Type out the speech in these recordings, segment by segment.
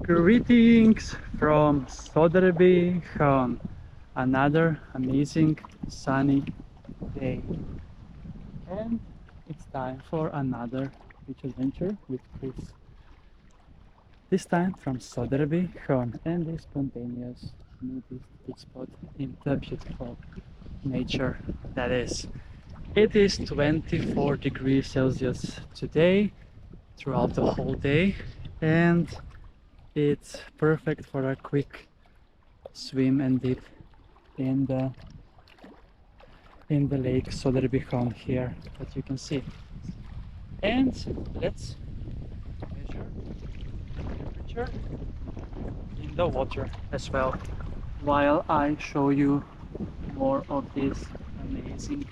Greetings from Söderbysjön, another amazing sunny day, and it's time for another beach adventure with Chris. This time from Söderbysjön and the spontaneous nudist beach spot in the beautiful nature that is. It is 24 degrees Celsius today throughout the whole day, and it's perfect for a quick swim and dip in the lake Söderbysjön here that you can see. And let's measure temperature in the water as well, while I show you more of this amazing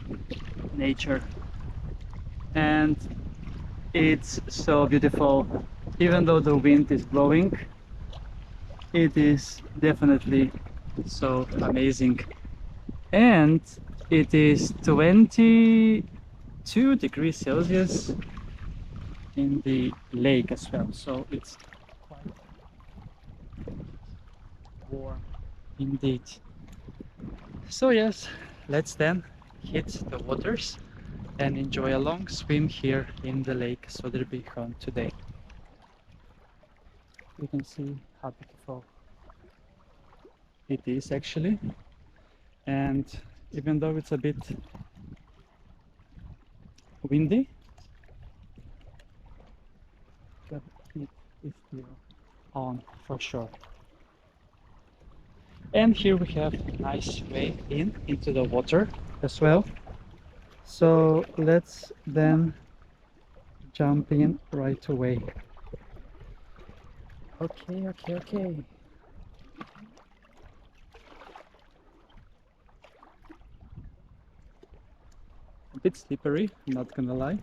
nature. And it's so beautiful. Even though the wind is blowing, it is definitely so amazing. And it is 22 degrees Celsius in the lake as well, so it's quite warm indeed. So yes, let's then hit the waters and enjoy a long swim here in the lake Söderbysjön today. You can see how beautiful it is actually, and even though it's a bit windy, the heat is still on for sure. And here we have a nice way into the water as well. So let's then jump in right away. Okay. A bit slippery, I'm not gonna lie,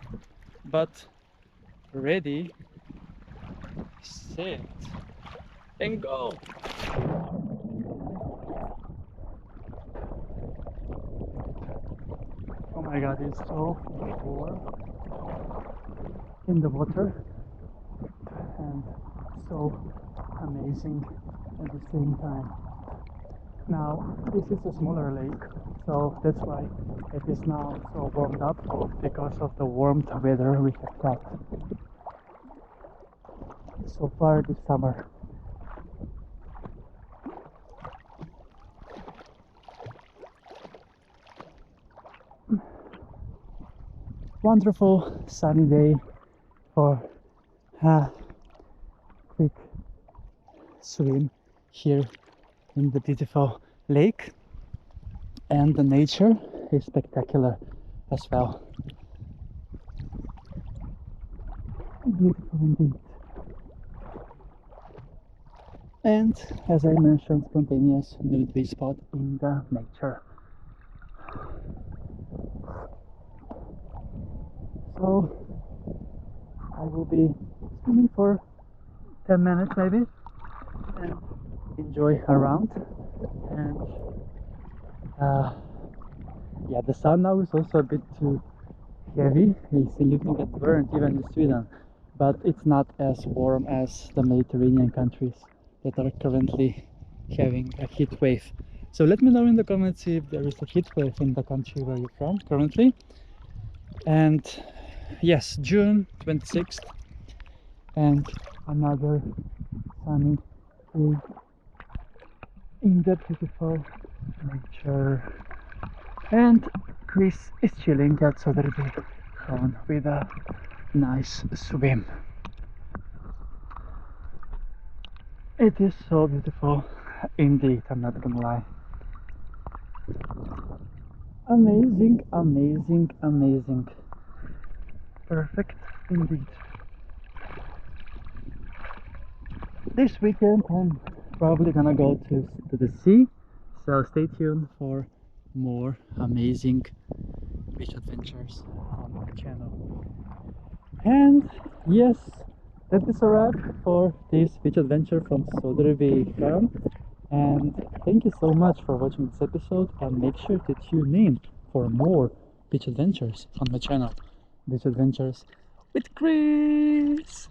but ready, set, and go! Oh my god, it's so warm in the water and so amazing at the same time. Now, this is a smaller lake, so that's why it is now so warmed up, because of the warm weather we have got so far this summer. Wonderful sunny day for a quick swim here in the beautiful lake, and the nature is spectacular as well. Beautiful indeed. And as I mentioned, spontaneous nudity spot in the nature. So I will be swimming for 10 minutes maybe and enjoy around. And yeah, the sun now is also a bit too heavy. You can get burned even in Sweden, but it's not as warm as the Mediterranean countries that are currently having a heat wave. So let me know in the comments if there is a heat wave in the country where you're from currently. And yes, June 26th, and another sunny day in the beautiful nature. And Chris is chilling at Söderbysjön with a nice swim. It is so beautiful indeed, I'm not gonna lie. Amazing. Perfect indeed. This weekend I'm probably gonna go to the sea, so stay tuned for more amazing beach adventures on my channel. And yes, that is a wrap for this beach adventure from Söderbysjön. And thank you so much for watching this episode, and make sure to tune in for more beach adventures on my channel. Beach Adventures with Chris!